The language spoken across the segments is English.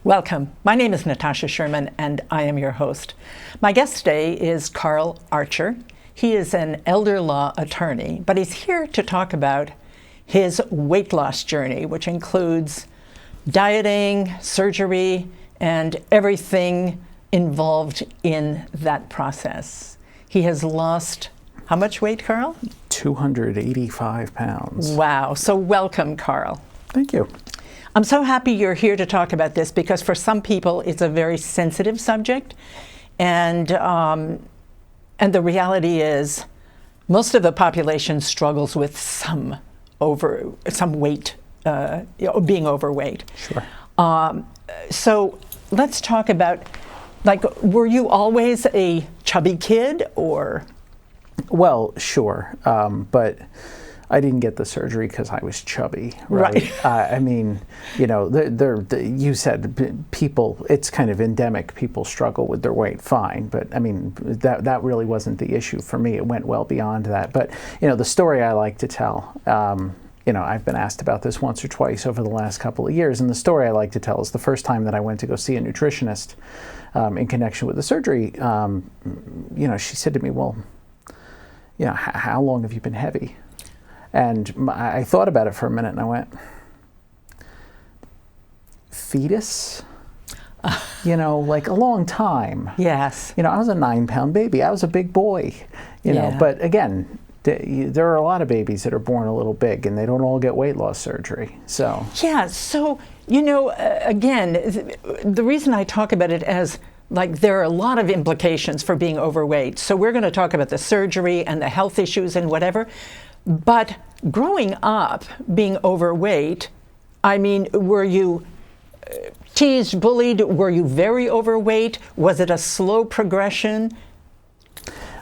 Welcome. My name is Natasha Sherman, and I am your host. My guest today is Carl Archer. He is an elder law attorney, but he's here to talk about his weight loss journey, which includes dieting, surgery, and everything involved in that process. He has lost how much weight, Carl? 285 pounds. Wow. So welcome, Carl. Thank you. I'm so happy you're here to talk about this because for some people it's a very sensitive subject, and the reality is most of the population struggles with some weight, being overweight. Sure. So let's talk about, were you always a chubby kid, or? Well, sure, but I didn't get the surgery because I was chubby, right? I mean, you said people, it's kind of endemic. People struggle with their weight, fine. But I mean, that really wasn't the issue for me. It went well beyond that. But, the story I like to tell, I've been asked about this once or twice over the last couple of years. And the story I like to tell is the first time that I went to go see a nutritionist in connection with the surgery, she said to me, well, how long have you been heavy? And I thought about it for a minute and I went, fetus? Like a long time. Yes. I was a 9-pound baby. I was a big boy, But again, there are a lot of babies that are born a little big and they don't all get weight loss surgery. So. Yeah. So, again, the reason I talk about it as there are a lot of implications for being overweight. So we're going to talk about the surgery and the health issues and whatever. But growing up being overweight, I mean, were you teased, bullied? Were you very overweight? Was it a slow progression?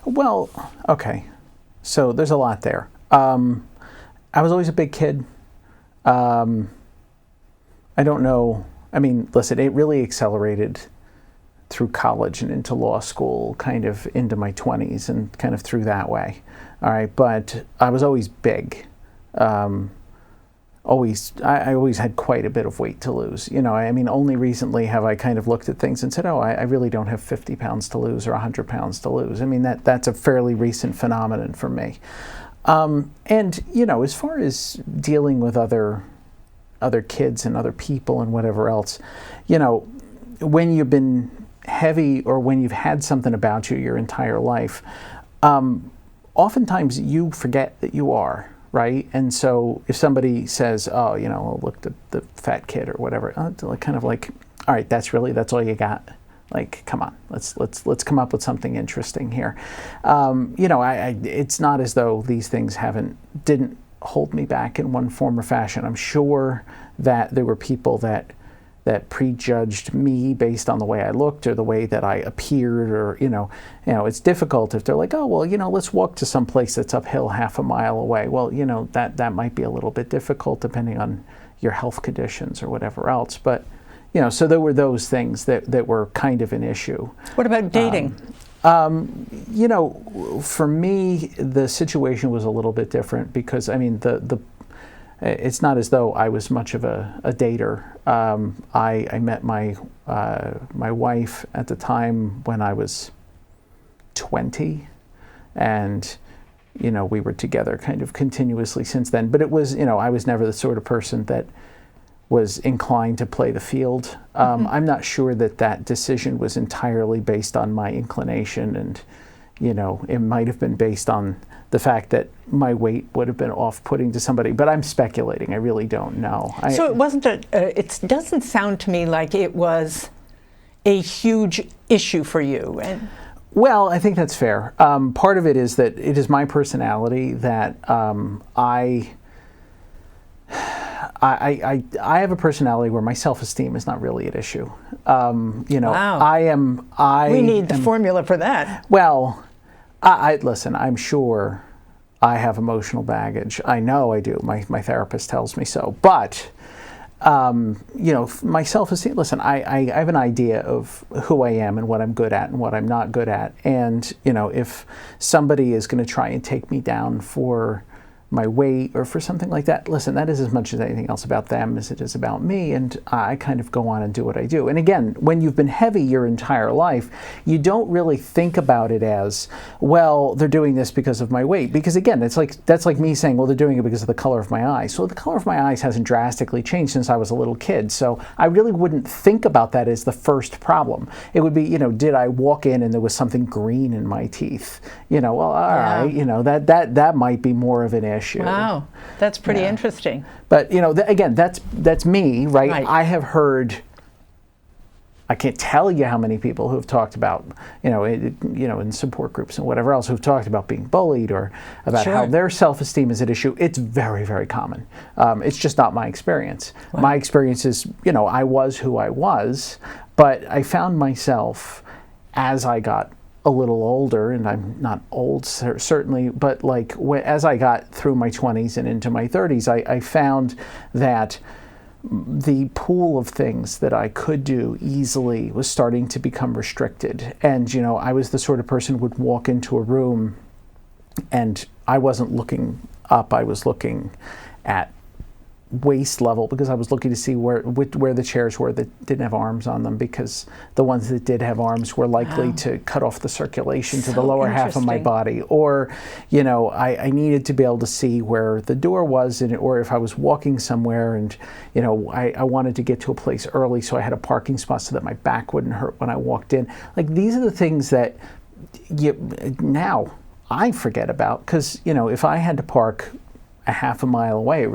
Well, okay. So there's a lot there. I was always a big kid. I don't know. I mean, listen, it really accelerated through college and into law school, kind of into my 20s and kind of through that way. All right, but I was always big. I always had quite a bit of weight to lose. I mean, only recently have I kind of looked at things and said, oh, I really don't have 50 pounds to lose or 100 pounds to lose. I mean, that's a fairly recent phenomenon for me. As far as dealing with other kids and other people and whatever else, when you've been heavy or when you've had something about you your entire life, oftentimes you forget that you are, right? And so if somebody says, oh, look, the fat kid or whatever, kind of like, all right, that's all you got. Like, come on, let's come up with something interesting here. It's not as though these things didn't hold me back in one form or fashion. I'm sure that there were people that prejudged me based on the way I looked or the way that I appeared, or it's difficult if they're like, oh well, let's walk to some place that's uphill half a mile away. Well, that might be a little bit difficult depending on your health conditions or whatever else. But so there were those things that were kind of an issue. What about dating? For me, the situation was a little bit different because I mean it's not as though I was much of a dater. I met my wife at the time when I was 20, and we were together kind of continuously since then. But it was I was never the sort of person that was inclined to play the field. I'm not sure that decision was entirely based on my inclination, and it might have been based on the fact that my weight would have been off-putting to somebody, but I'm speculating. I really don't know. So it wasn't it doesn't sound to me like it was a huge issue for you. Well, I think that's fair. Part of it is that it is my personality that I have a personality where my self-esteem is not really at issue. Wow. We need the formula for that. Well, listen, I'm sure I have emotional baggage. I know I do. My therapist tells me so. But, my self-esteem, listen, I have an idea of who I am and what I'm good at and what I'm not good at. And, if somebody is going to try and take me down for my weight or for something like that, listen, that is as much as anything else about them as it is about me, and I kind of go on and do what I do. And again, when you've been heavy your entire life, you don't really think about it as, well, they're doing this because of my weight. Because again, that's like me saying, well, they're doing it because of the color of my eyes. So the color of my eyes hasn't drastically changed since I was a little kid. So I really wouldn't think about that as the first problem. It would be, did I walk in and there was something green in my teeth? Well, all right, that might be more of an issue. Wow, that's pretty interesting. But again, that's me, right? I have heard. I can't tell you how many people who have talked about, in support groups and whatever else, who've talked about being bullied or about how their self-esteem is at issue. It's very, very common. It's just not my experience. Wow. My experience is, I was who I was, but I found myself as I got a little older, and I'm not old certainly, but as I got through my 20s and into my 30s, I found that the pool of things that I could do easily was starting to become restricted. And, I was the sort of person who would walk into a room and I wasn't looking up, I was looking at waist level because I was looking to see where the chairs were that didn't have arms on them, because the ones that did have arms were likely to cut off the circulation to the lower half of my body. Or, I needed to be able to see where the door was, or if I was walking somewhere and, I wanted to get to a place early so I had a parking spot so that my back wouldn't hurt when I walked in. These are the things that now I forget about, because, if I had to park a half a mile away,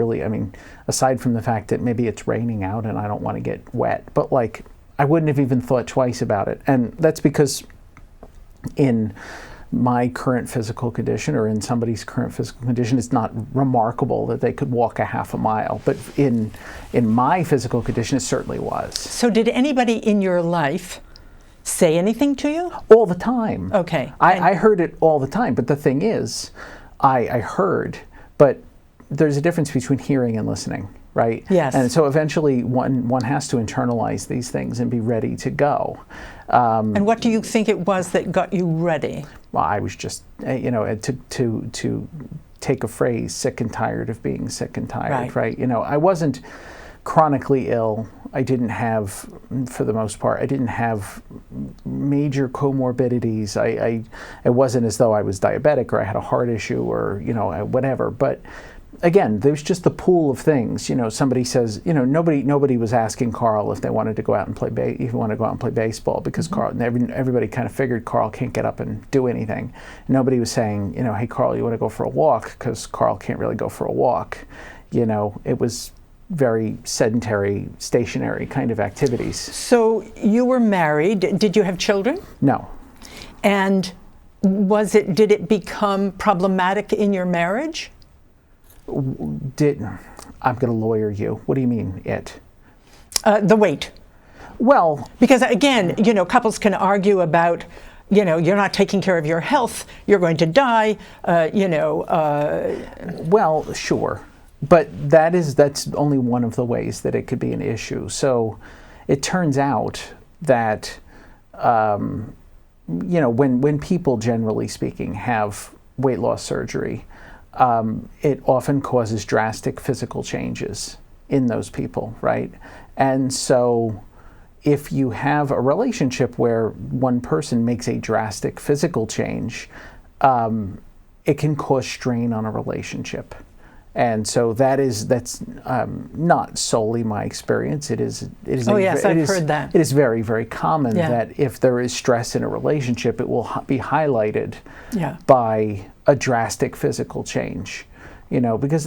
aside from the fact that maybe it's raining out and I don't want to get wet, but I wouldn't have even thought twice about it. And that's because in my current physical condition, or in somebody's current physical condition, it's not remarkable that they could walk a half a mile. But in my physical condition, it certainly was. So did anybody in your life say anything to you? All the time. Okay. I heard it all the time. But the thing is, I heard, but there's a difference between hearing and listening, right? Yes. And so eventually one has to internalize these things and be ready to go. And what do you think it was that got you ready? Well, I was just, to take a phrase, sick and tired of being sick and tired, right? I wasn't chronically ill. I didn't have, for the most part, I didn't have major comorbidities. It wasn't as though I was diabetic or I had a heart issue or, whatever. But again, there's just the pool of things. Somebody says, nobody was asking Carl if they wanted to go out and play baseball, because Carl, everybody kind of figured Carl can't get up and do anything. Nobody was saying, hey, Carl, you want to go for a walk? Because Carl can't really go for a walk. It was very sedentary, stationary kind of activities. So you were married. Did you have children? No. And did it become problematic in your marriage? I'm going to lawyer you. What do you mean, it? The weight. Well, because again, couples can argue about, you're not taking care of your health, you're going to die, Well, sure. But that's only one of the ways that it could be an issue. So it turns out that, when people, generally speaking, have weight loss surgery, it often causes drastic physical changes in those people, right? And so if you have a relationship where one person makes a drastic physical change, it can cause strain on a relationship. And so that's not solely my experience. It is. I've heard that. It is very, very common that if there is stress in a relationship, it will be highlighted by a drastic physical change. Because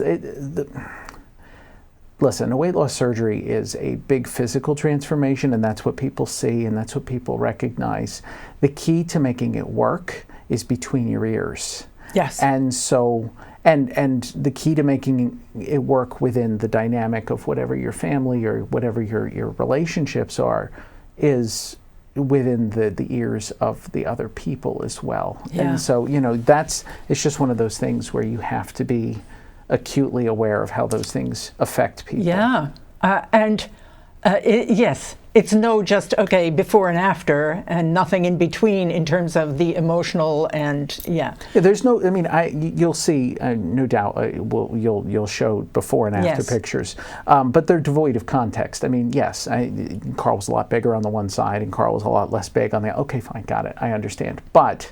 listen, a weight loss surgery is a big physical transformation, and that's what people see and that's what people recognize. The key to making it work is between your ears. Yes. And so. And the key to making it work within the dynamic of whatever your family or whatever your relationships are is within the ears of the other people as well. Yeah. And so, it's just one of those things where you have to be acutely aware of how those things affect people. Yeah. Yes, it's no just, okay, before and after, and nothing in between in terms of the emotional and, Yeah, there's no, I mean, you'll see, no doubt, you'll show before and after Yes. pictures, but they're devoid of context. I mean, yes, Carl was a lot bigger on the one side, and Carl was a lot less big on the, okay, fine, got it, I understand. But,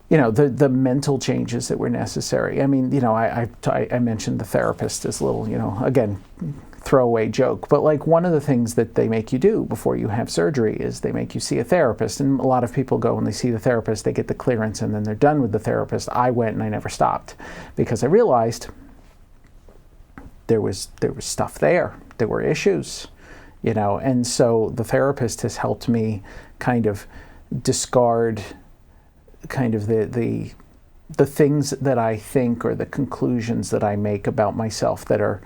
you know, the mental changes that were necessary. I mean, you know, I mentioned the therapist as a little, you know, again, throwaway joke, but like one of the things that they make you do before you have surgery is they make you see a therapist. And a lot of people go and they see the therapist, they get the clearance, and then they're done with the therapist. I went and I never stopped because I realized there was stuff there. There were issues, you know, and so the therapist has helped me kind of discard kind of the things that I think or the conclusions that I make about myself that are,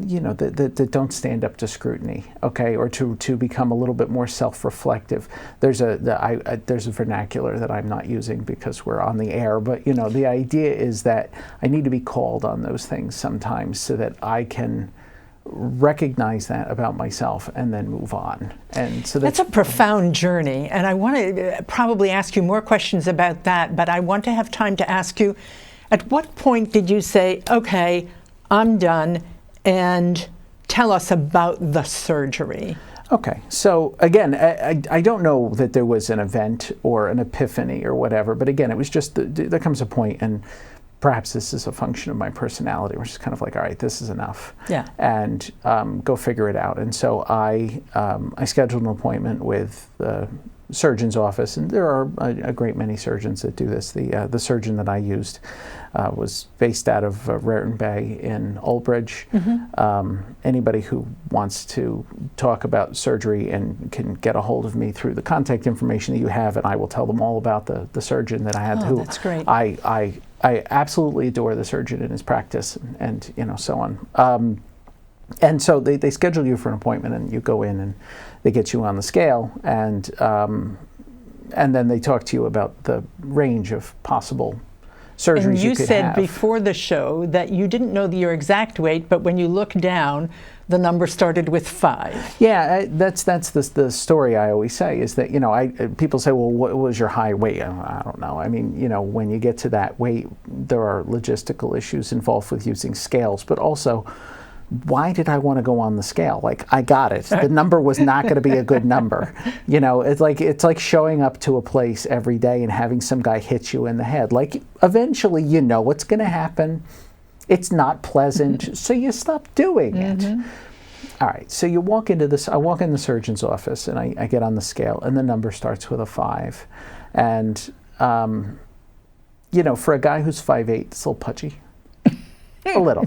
you know, that don't stand up to scrutiny, okay, or to become a little bit more self-reflective. There's a vernacular that I'm not using because we're on the air, but you know, the idea is that I need to be called on those things sometimes so that I can recognize that about myself and then move on. And so that's a profound journey, and I want to probably ask you more questions about that, but I want to have time to ask you, at what point did you say, okay, I'm done, and tell us about the surgery? Okay, so again, I don't know that there was an event or an epiphany or whatever, but again, it was just, there comes a point, and perhaps this is a function of my personality, which is kind of like, all right, this is enough, yeah, and go figure it out. And so I scheduled an appointment with the surgeon's office, and there are a great many surgeons that do this. The surgeon that I used was based out of Raritan Bay in Oldbridge. Anybody who wants to talk about surgery and can get a hold of me through the contact information that you have, and I will tell them all about the surgeon that I had. Oh, that's great. I absolutely adore the surgeon and his practice, and you know, so on. And so they schedule you for an appointment, and you go in and they get you on the scale, and then they talk to you about the range of possible surgeries and you could said have. Before the show that you didn't know your exact weight, but when you look down, the number started with 5. Yeah, that's the story I always say, is that, you know, people say, well, what was your high weight? I don't know. I mean, you know, when you get to that weight, there are logistical issues involved with using scales, but also, why did I want to go on the scale? Like, I got it. The number was not going to be a good number. You know, it's like showing up to a place every day and having some guy hit you in the head. Like, eventually, you know what's going to happen. It's not pleasant, so you stop doing it. All right, so you walk into this. I walk in the surgeon's office, and I get on the scale, and the number starts with a 5. And, you know, for a guy who's 5'8", it's a little pudgy. A little.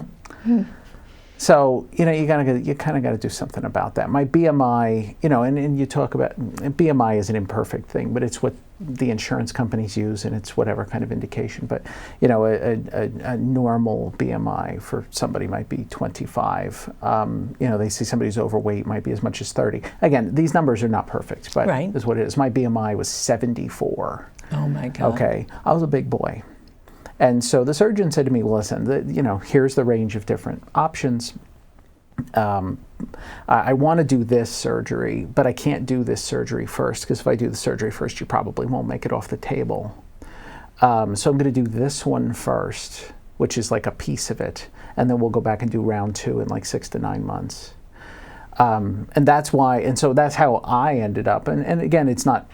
So, you know, you kind of got to do something about that. My BMI, you know, and you talk about, BMI is an imperfect thing, but it's what the insurance companies use, and it's whatever kind of indication. But, you know, a normal BMI for somebody might be 25. You know, they see somebody who's overweight might be as much as 30. Again, these numbers are not perfect, but right. is what it is. My BMI was 74. Oh my God. Okay, I was a big boy. And so the surgeon said to me, well, listen, you know, here's the range of different options. I want to do this surgery, but I can't do this surgery first, because if I do the surgery first, you probably won't make it off the table. So I'm going to do this one first, which is like a piece of it, and then we'll go back and do round 2 in like 6 to 9 months. And that's why, and so that's how I ended up. And again, it's not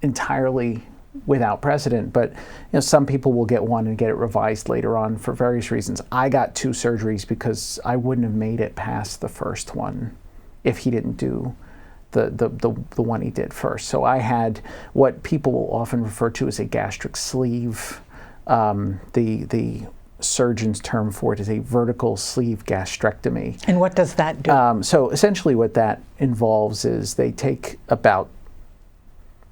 entirely without precedent, but you know, some people will get one and get it revised later on for various reasons. I got 2 surgeries because I wouldn't have made it past the first one if he didn't do the one he did first. So I had what people will often refer to as a gastric sleeve. The surgeon's term for it is a vertical sleeve gastrectomy. And what does that do? So essentially what that involves is they take about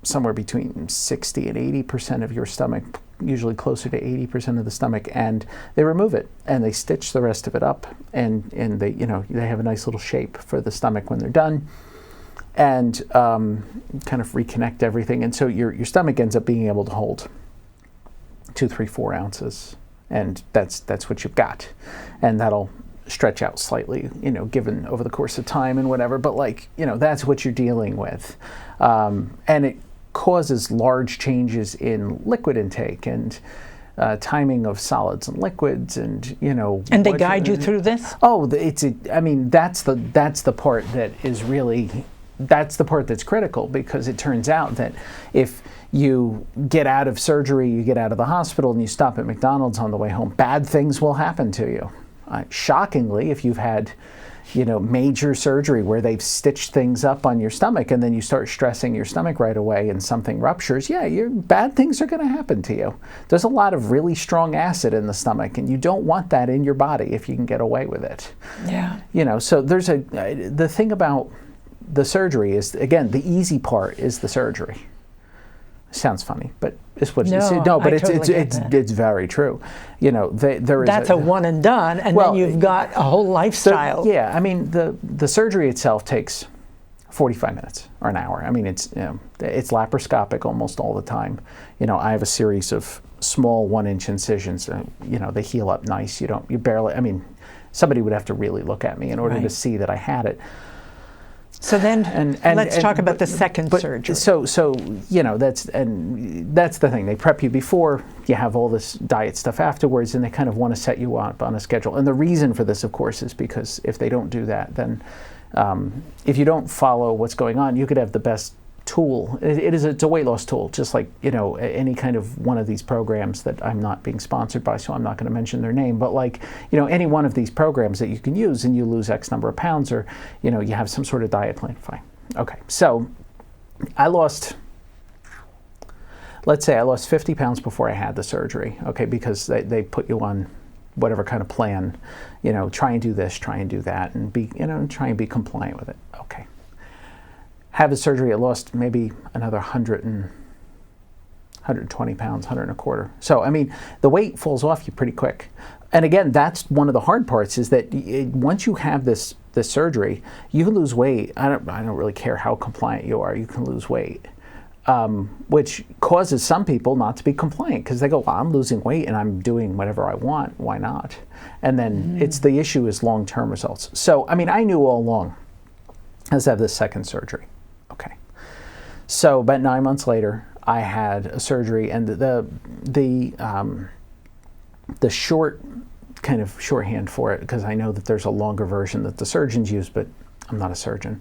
somewhere between 60 and 80% of your stomach, usually closer to 80% of the stomach, and they remove it and they stitch the rest of it up, and they, you know, they have a nice little shape for the stomach when they're done, and kind of reconnect everything, and so your stomach ends up being able to hold 2, 3, 4 ounces, and that's what you've got, and that'll stretch out slightly, given over the course of time and whatever, but that's what you're dealing with. And it causes large changes in liquid intake and timing of solids and liquids, and And they guide you through this? Oh, that's the part that is really, that's the part that's critical, because it turns out that if you get out of surgery, you get out of the hospital, and you stop at McDonald's on the way home, bad things will happen to you. Shockingly, if you've had major surgery where they've stitched things up on your stomach, and then you start stressing your stomach right away and something ruptures, bad things are going to happen to you. There's a lot of really strong acid in the stomach, and you don't want that in your body if you can get away with it. Yeah. So there's the thing about the surgery is, again, the easy part is the surgery. Sounds funny, but it's what it's very true. That's a one and done, and then you've got a whole lifestyle. The surgery itself takes 45 minutes or an hour. It's laparoscopic almost all the time. I have a series of small 1-inch incisions. They heal up nice. Somebody would have to really look at me in order to see that I had it. So then, let's talk about the second surgery. So that's the thing. They prep you before, you have all this diet stuff afterwards, and they kind of want to set you up on a schedule. And the reason for this, of course, is because if they don't do that, then if you don't follow what's going on, you could have the best tool. It's a weight loss tool, just like any kind of one of these programs that I'm not being sponsored by, so I'm not going to mention their name, but any one of these programs that you can use, and you lose X number of pounds, or you have some sort of diet plan. Fine. Okay, so let's say I lost 50 pounds before I had the surgery, okay, because they put you on whatever kind of plan, try and do this, try and do that, and try and be compliant with it. Okay. Have the surgery, I lost maybe another 120 pounds, 100 and a quarter. So, the weight falls off you pretty quick. And again, that's one of the hard parts, is that once you have this surgery, you can lose weight. I don't really care how compliant you are, you can lose weight. Which causes some people not to be compliant, because they go, well, I'm losing weight and I'm doing whatever I want, why not? And then the issue is long-term results. So, I knew all along I was to have this second surgery. Okay. So about 9 months later, I had a surgery, and the shorthand for it, because I know that there's a longer version that the surgeons use, but I'm not a surgeon,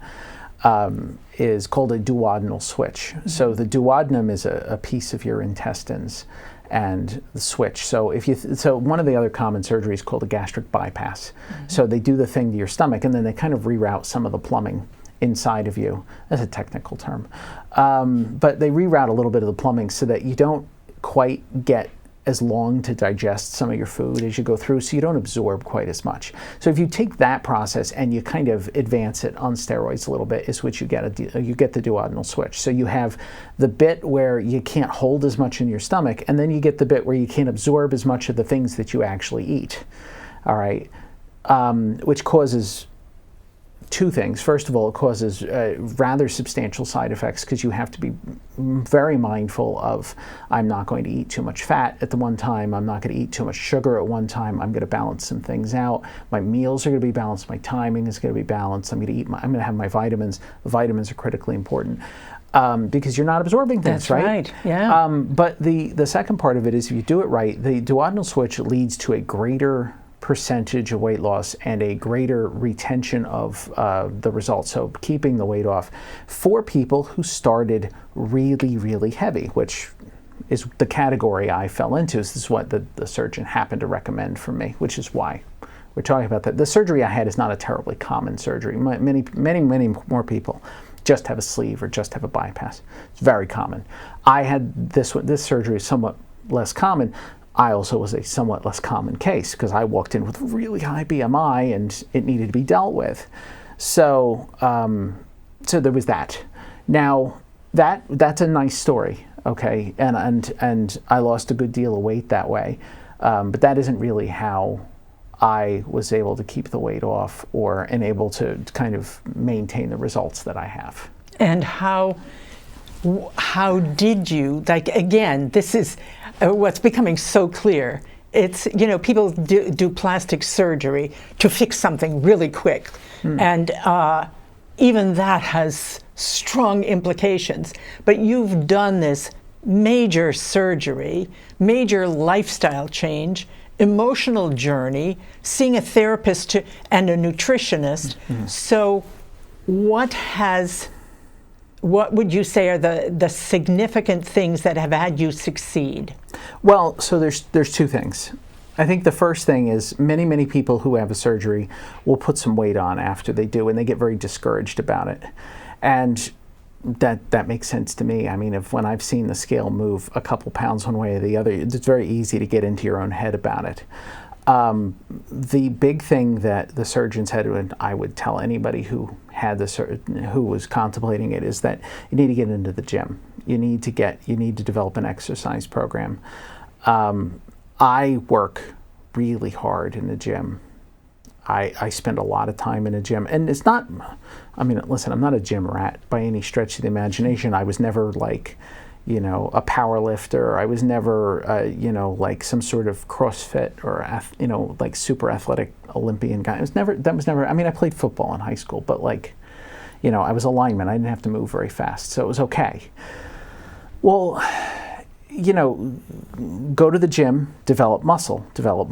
is called a duodenal switch. Mm-hmm. So the duodenum is a piece of your intestines, and the switch. So so one of the other common surgeries is called a gastric bypass. Mm-hmm. So they do the thing to your stomach, and then they kind of reroute some of the plumbing inside of you. That's a technical term. But they reroute a little bit of the plumbing so that you don't quite get as long to digest some of your food as you go through, so you don't absorb quite as much. So if you take that process and you kind of advance it on steroids a little bit, is what you get. You get the duodenal switch. So you have the bit where you can't hold as much in your stomach, and then you get the bit where you can't absorb as much of the things that you actually eat. All right, which causes two things. First of all, it causes rather substantial side effects, because you have to be very mindful of, I'm not going to eat too much fat at the one time, I'm not going to eat too much sugar at one time, I'm going to balance some things out, my meals are going to be balanced, my timing is going to be balanced, I'm going to have my vitamins. The vitamins are critically important. Because you're not absorbing things, That's right. Yeah. But the second part of it is, if you do it right, the duodenal switch leads to a greater percentage of weight loss and a greater retention of the results, so keeping the weight off, for people who started really, really heavy, which is the category I fell into. This is what the surgeon happened to recommend for me, which is why we're talking about that. The surgery I had is not a terribly common surgery. Many more people just have a sleeve or just have a bypass. It's very common. I had this surgery is somewhat less common. I also was a somewhat less common case, because I walked in with really high BMI and it needed to be dealt with. So, so there was that. Now, that's a nice story, okay? And I lost a good deal of weight that way, but that isn't really how I was able to keep the weight off or able to kind of maintain the results that I have. And how did you, again, this is what's becoming so clear, it's, people do plastic surgery to fix something really quick. And even that has strong implications. But you've done this major surgery, major lifestyle change, emotional journey, seeing a therapist and a nutritionist. So what would you say are the significant things that have had you succeed? Well, so there's two things. I think the first thing is many people who have a surgery will put some weight on after they do, and they get very discouraged about it. And that makes sense to me. I mean, when I've seen the scale move a couple pounds one way or the other, it's very easy to get into your own head about it. The big thing that the surgeons had, and I would tell anybody who was contemplating it, is that you need to get into the gym. You need to develop an exercise program. I work really hard in the gym. I spend a lot of time in a gym, and it's not, listen, I'm not a gym rat by any stretch of the imagination. I was never like, a power lifter. I was never, like some sort of CrossFit or, like super athletic Olympian guy. That was never, I played football in high school, but like, I was a lineman. I didn't have to move very fast, so it was okay. Well, go to the gym, develop muscle, develop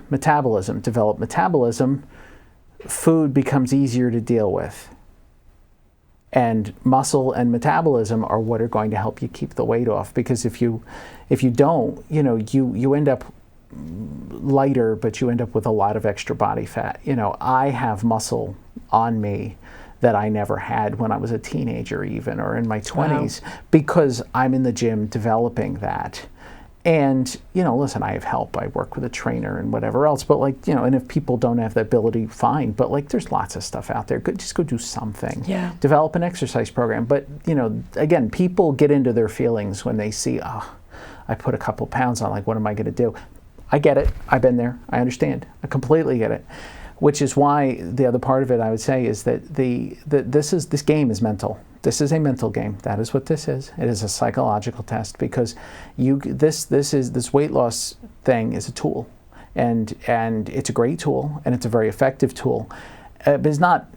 metabolism, food becomes easier to deal with. And muscle and metabolism are what are going to help you keep the weight off, because if you don't, you end up lighter, but you end up with a lot of extra body fat. I have muscle on me that I never had when I was a teenager even, or in my 20s, because I'm in the gym developing that. And, listen, I have help. I work with a trainer and whatever else, but and if people don't have the ability, fine. But there's lots of stuff out there. Just go do something. Yeah. Develop an exercise program. But, again, people get into their feelings when they see, I put a couple pounds on, what am I going to do? I get it. I've been there. I understand. I completely get it. Which is why the other part of it, I would say, is that this game is mental. This is a mental game. That is what this is. It is a psychological test, because this weight loss thing is a tool, and it's a great tool, and it's a very effective tool, but it's not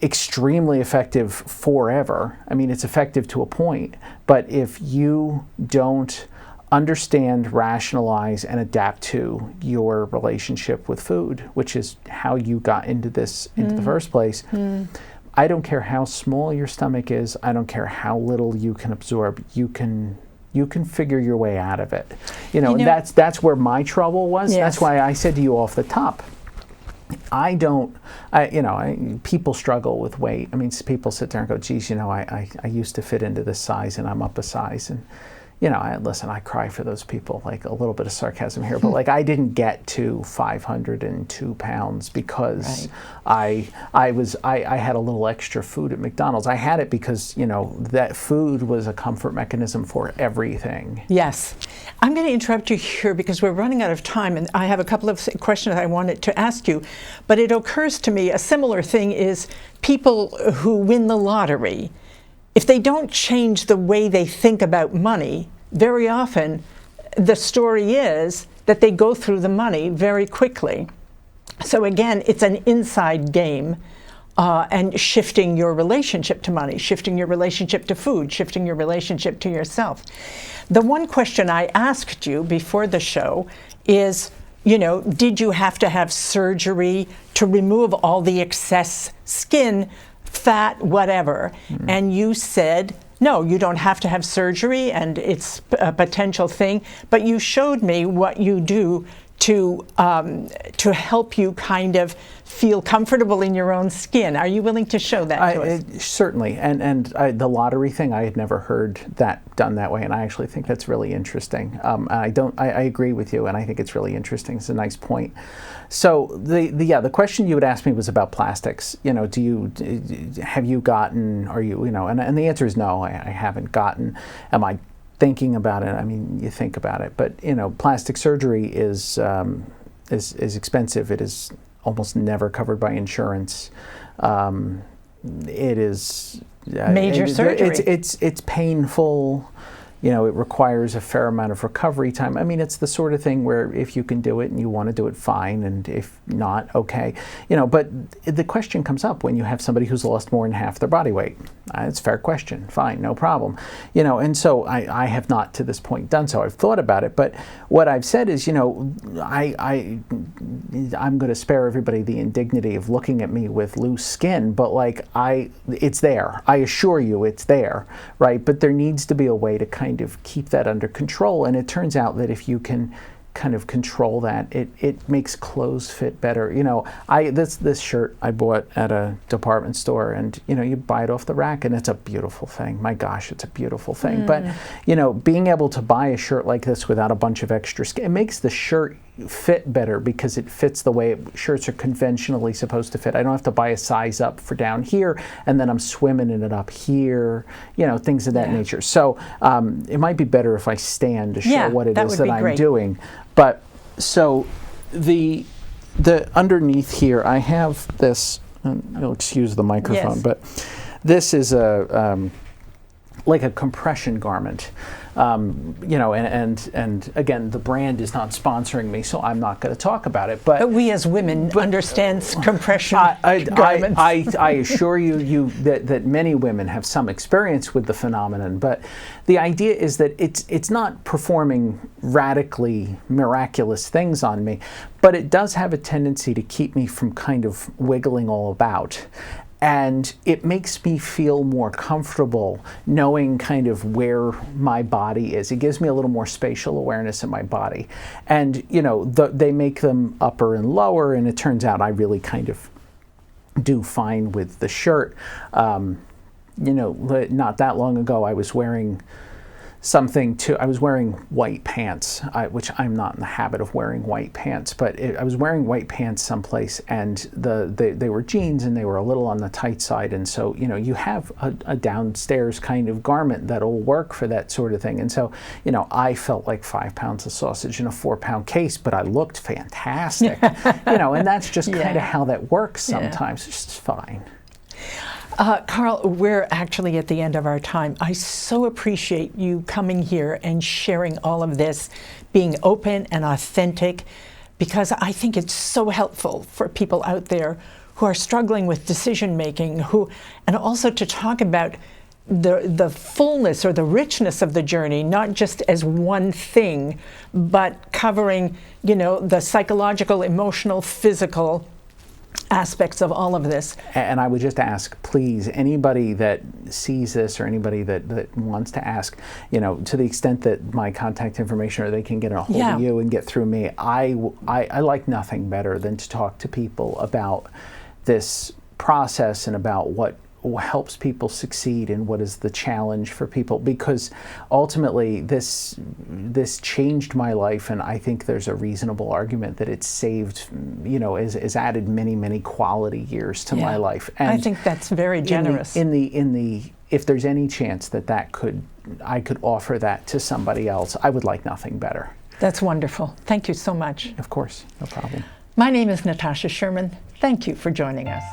extremely effective forever. It's effective to a point, but if you don't understand, rationalize, and adapt to your relationship with food, which is how you got into this into the first place. I don't care how small your stomach is. I don't care how little you can absorb. You can figure your way out of it. And that's where my trouble was. Yes. That's why I said to you off the top, people struggle with weight. People sit there and go, geez, I used to fit into this size, and I'm up a size. And I cry for those people, a little bit of sarcasm here, but I didn't get to 502 pounds because I had a little extra food at McDonald's. I had it because, that food was a comfort mechanism for everything. Yes. I'm going to interrupt you here because we're running out of time, and I have a couple of questions I wanted to ask you, but it occurs to me a similar thing is people who win the lottery. If they don't change the way they think about money, very often the story is that they go through the money very quickly. So again, it's an inside game, and shifting your relationship to money, shifting your relationship to food, shifting your relationship to yourself. The one question I asked you before the show is, did you have to have surgery to remove all the excess skin, fat, whatever? And you said, no, you don't have to have surgery, and it's a potential thing, but you showed me what you do to help you kind of feel comfortable in your own skin. Are you willing to show that to us? Certainly, and the lottery thing, I had never heard that done that way, and I actually think that's really interesting. I agree with you, and I think it's really interesting. It's a nice point. So the question you would ask me was about plastics. Have you gotten? Are you And the answer is no. I haven't gotten. Am I thinking about it? You think about it, but plastic surgery is expensive. It is almost never covered by insurance. It is major surgery. It's painful. you know, it requires a fair amount of recovery time. I mean, it's the sort of thing where if you can do it and you want to do it, fine, and if not, okay. You know, but the question comes up when you have somebody who's lost more than half their body weight. It's a fair question. Fine, no problem. You know, and so I have not to this point done so. I've thought about it, but what I've said is, you know, I'm going to spare everybody the indignity of looking at me with loose skin, but like it's there. I assure you it's there, right? But there needs to be a way to kind of keep that under control, and it turns out that if you can kind of control that, it makes clothes fit better. You know, this shirt I bought at a department store, and you know, you buy it off the rack and it's a beautiful thing. My gosh, it's a beautiful thing. But you know, being able to buy a shirt like this without a bunch of extra skin, it makes the shirt fit better because it fits the way shirts are conventionally supposed to fit. I don't have to buy a size up for down here and then I'm swimming in it up here, you know, things of that nature. So it might be better if I stand to show what it is that I'm doing. But so the underneath here, I have this, you'll excuse the microphone, but this is a like a compression garment. You know, and again, the brand is not sponsoring me, so I'm not going to talk about it. But we as women understand compression garments. I assure you that many women have some experience with the phenomenon. But the idea is that it's not performing radically miraculous things on me, but it does have a tendency to keep me from kind of wiggling all about. And it makes me feel more comfortable knowing kind of where my body is. It gives me a little more spatial awareness in my body. And, you know, they make them upper and lower, and it turns out I really kind of do fine with the shirt. You know, not that long ago, I was wearing I was wearing white pants, which I'm not in the habit of wearing white pants, but I was wearing white pants someplace, and they were jeans and they were a little on the tight side, and so, you know, you have a downstairs kind of garment that'll work for that sort of thing. And so, you know, I felt like 5 pounds of sausage in a 4-pound case, but I looked fantastic. You know, and that's just kind of how that works sometimes. It's just fine. Carl, we're actually at the end of our time. I so appreciate you coming here and sharing all of this, being open and authentic, because I think it's so helpful for people out there who are struggling with decision making, and also to talk about the fullness or the richness of the journey, not just as one thing, but covering, you know, the psychological, emotional, physical aspects of all of this. And I would just ask, please, anybody that sees this or anybody that wants to ask, you know, to the extent that my contact information or they can get a hold of you and get through me, I like nothing better than to talk to people about this process and about what helps people succeed and what is the challenge for people, because ultimately this changed my life, and I think there's a reasonable argument that it's saved, you know, is added many quality years to my life. And I think that's very generous. If there's any chance that I could offer that to somebody else, I would like nothing better. That's wonderful. Thank you so much. Of course, no problem. My name is Natasha Sherman. Thank you for joining us.